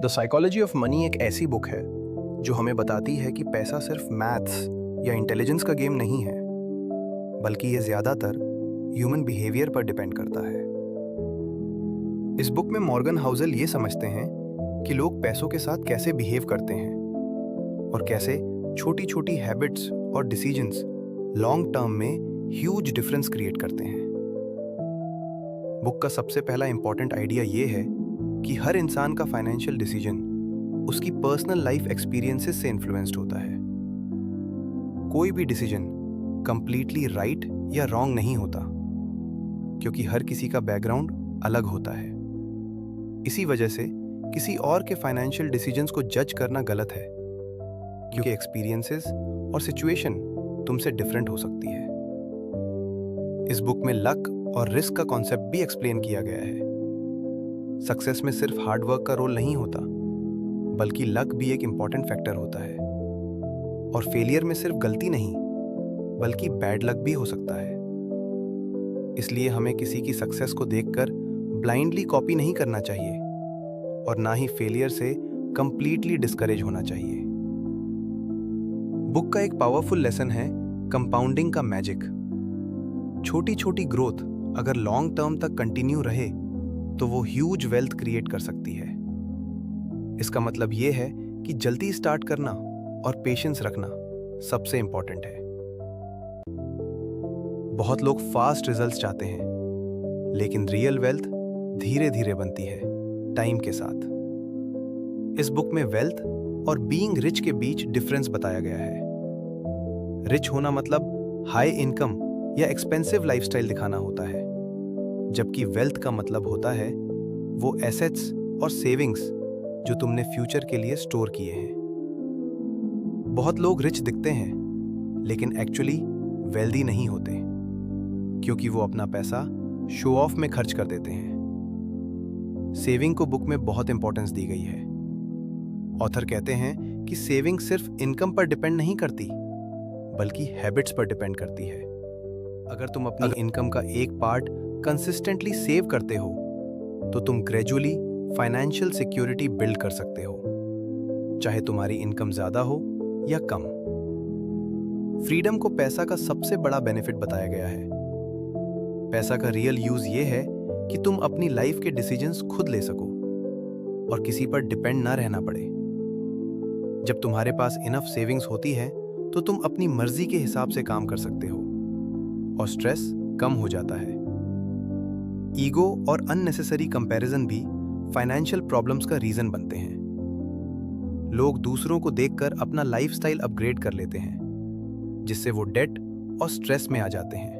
The psychology of money एक ऐसी book है जो हमें बताती है कि पैसा सिर्फ मैथ्स या इंटेलिजेंस का गेम नहीं है, बल्कि ये ज़्यादातर ह्यूमन बिहेवियर पर डिपेंड करता है। इस बुक में मॉर्गन हाउसेल ये समझते हैं कि लोग पैसों के साथ कैसे बिहेव करते हैं और कैसे छोटी छोटी हैबिट्स और डिसीजंस लॉन्ग टर्म में ह्यूज डिफरेंस क्रिएट करते हैं। बुक का सबसे पहला इंपॉर्टेंट आइडिया ये है कि हर इंसान का फाइनेंशियल डिसीजन उसकी पर्सनल लाइफ एक्सपीरियंसेस से इन्फ्लुएंस्ड होता है। कोई भी डिसीजन कंप्लीटली राइट या रॉन्ग नहीं होता, क्योंकि हर किसी का बैकग्राउंड अलग होता है। इसी वजह से किसी और के फाइनेंशियल डिसीजंस को जज करना गलत है, क्योंकि एक्सपीरियंसेस और सिचुएशन तुमसे डिफरेंट हो सकती है। इस बुक में लक और रिस्क का कॉन्सेप्ट भी एक्सप्लेन किया गया है। सक्सेस में सिर्फ हार्ड वर्क का रोल नहीं होता, बल्कि लक भी एक इंपॉर्टेंट फैक्टर होता है। और फेलियर में सिर्फ गलती नहीं, बल्कि बैड लक भी हो सकता है। इसलिए हमें किसी की सक्सेस को देखकर ब्लाइंडली कॉपी नहीं करना चाहिए और ना ही फेलियर से कंप्लीटली डिस्करेज होना चाहिए। बुक का एक पावरफुल लेसन है कंपाउंडिंग का मैजिक। छोटी छोटी ग्रोथ अगर लॉन्ग टर्म तक कंटिन्यू रहे तो वो ह्यूज वेल्थ क्रिएट कर सकती है। इसका मतलब ये है कि जल्दी स्टार्ट करना और पेशेंस रखना सबसे इंपॉर्टेंट है। बहुत लोग फास्ट रिजल्ट्स चाहते हैं, लेकिन रियल वेल्थ धीरे धीरे बनती है टाइम के साथ। इस बुक में वेल्थ और बीइंग रिच के बीच डिफरेंस बताया गया है। रिच होना मतलब हाई इनकम या एक्सपेंसिव लाइफस्टाइल दिखाना होता है, जबकि वेल्थ का मतलब होता है वो एसेट्स और सेविंग्स जो तुमने फ्यूचर के लिए स्टोर किए हैं। बहुत लोग रिच दिखते हैं, लेकिन एक्चुअली वेल्दी नहीं होते, क्योंकि वो अपना पैसा शो ऑफ में खर्च कर देते हैं। सेविंग को बुक में बहुत इंपॉर्टेंस दी गई है। ऑथर कहते हैं कि सेविंग सिर्फ इनकम पर डिपेंड नहीं करती, बल्कि हैबिट्स पर डिपेंड करती है। अगर तुम अपनी इनकम का एक पार्ट कंसिस्टेंटली सेव करते हो, तो तुम ग्रेजुअली फाइनेंशियल सिक्योरिटी बिल्ड कर सकते हो, चाहे तुम्हारी इनकम ज्यादा हो या कम। फ्रीडम को पैसा का सबसे बड़ा बेनिफिट बताया गया है। पैसा का रियल यूज ये है कि तुम अपनी लाइफ के डिसीजंस खुद ले सको और किसी पर डिपेंड ना रहना पड़े। जब तुम्हारे पास इनफ सेविंग्स होती है, तो तुम अपनी मर्जी के हिसाब से काम कर सकते हो और स्ट्रेस कम हो जाता है। ईगो और अननेसेसरी कंपैरिजन भी फाइनेंशियल प्रॉब्लम्स का रीजन बनते हैं। लोग दूसरों को देखकर अपना लाइफस्टाइल अपग्रेड कर लेते हैं, जिससे वो डेट और स्ट्रेस में आ जाते हैं।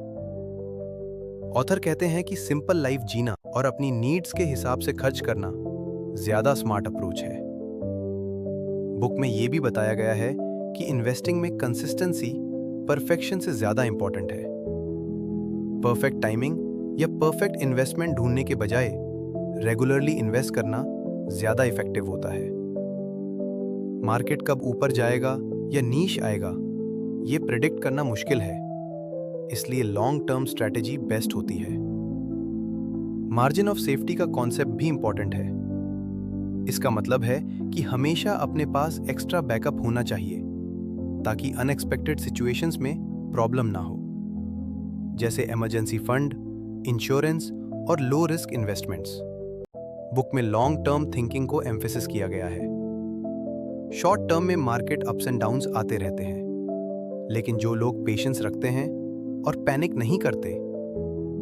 ऑथर कहते हैं कि सिंपल लाइफ जीना और अपनी नीड्स के हिसाब से खर्च करना ज्यादा स्मार्ट अप्रोच है। बुक में यह भी बताया गया है कि इन्वेस्टिंग में कंसिस्टेंसी परफेक्शन से ज्यादा इंपॉर्टेंट है। परफेक्ट टाइमिंग या परफेक्ट इन्वेस्टमेंट ढूंढने के बजाय रेगुलरली इन्वेस्ट करना ज्यादा इफेक्टिव होता है। मार्केट कब ऊपर जाएगा या नीश आएगा, ये प्रेडिक्ट करना मुश्किल है, इसलिए लॉन्ग टर्म स्ट्रेटेजी बेस्ट होती है। मार्जिन ऑफ सेफ्टी का कॉन्सेप्ट भी इंपॉर्टेंट है। इसका मतलब है कि हमेशा अपने पास एक्स्ट्रा बैकअप होना चाहिए, ताकि अनएक्सपेक्टेड सिचुएशंस में प्रॉब्लम ना हो, जैसे इमरजेंसी फंड, इंश्योरेंस और लो रिस्क इन्वेस्टमेंट्स। बुक में लॉन्ग टर्म थिंकिंग को एम्फेसिस किया गया है। शॉर्ट टर्म में मार्केट अप्स एंड डाउन्स आते रहते हैं, लेकिन जो लोग पेशेंस रखते हैं और पैनिक नहीं करते,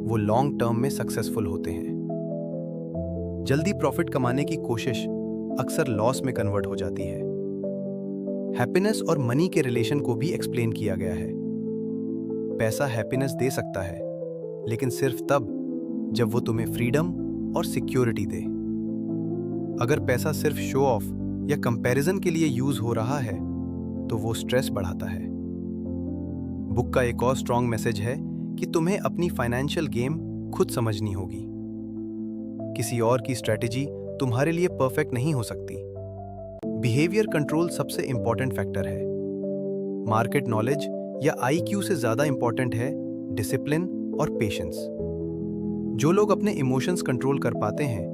वो लॉन्ग टर्म में सक्सेसफुल होते हैं। जल्दी प्रॉफिट कमाने की कोशिश अक्सर लॉस में कन्वर्ट हो जाती है। हैप्पीनेस और मनी के रिलेशन को भी एक्सप्लेन किया गया है। पैसा हैप्पीनेस दे सकता है, लेकिन सिर्फ तब जब वो तुम्हें फ्रीडम और सिक्योरिटी दे। अगर पैसा सिर्फ शो ऑफ या कंपैरिजन के लिए यूज हो रहा है, तो वो स्ट्रेस बढ़ाता है। बुक का एक और स्ट्रॉन्ग मैसेज है कि तुम्हें अपनी फाइनेंशियल गेम खुद समझनी होगी। किसी और की स्ट्रेटेजी तुम्हारे लिए परफेक्ट नहीं हो सकती। बिहेवियर कंट्रोल सबसे इंपॉर्टेंट फैक्टर है। मार्केट नॉलेज या आईक्यू से ज्यादा इंपॉर्टेंट है डिसिप्लिन और पेशेंस। जो लोग अपने इमोशंस कंट्रोल कर पाते हैं,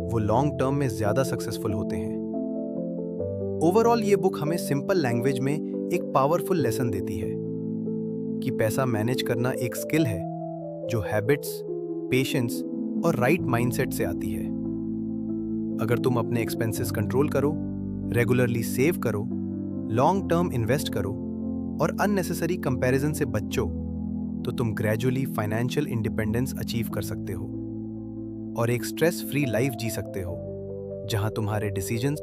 वो लॉन्ग टर्म में ज्यादा सक्सेसफुल होते हैं। ओवरऑल ये बुक हमें सिंपल लैंग्वेज में एक पावरफुल लेसन देती है कि पैसा मैनेज करना एक स्किल है जो हैबिट्स, पेशेंस और राइट माइंडसेट से आती है। अगर तुम अपने एक्सपेंसेस कंट्रोल करो, रेगुलरली सेव करो, लॉन्ग टर्म इन्वेस्ट करो और अननेसेसरी कंपैरिजन से बचो, तो तुम ग्रेजुअली फाइनेंशियल इंडिपेंडेंस अचीव कर सकते हो और एक स्ट्रेस फ्री लाइफ जी सकते हो जहां तुम्हारे डिसीजंस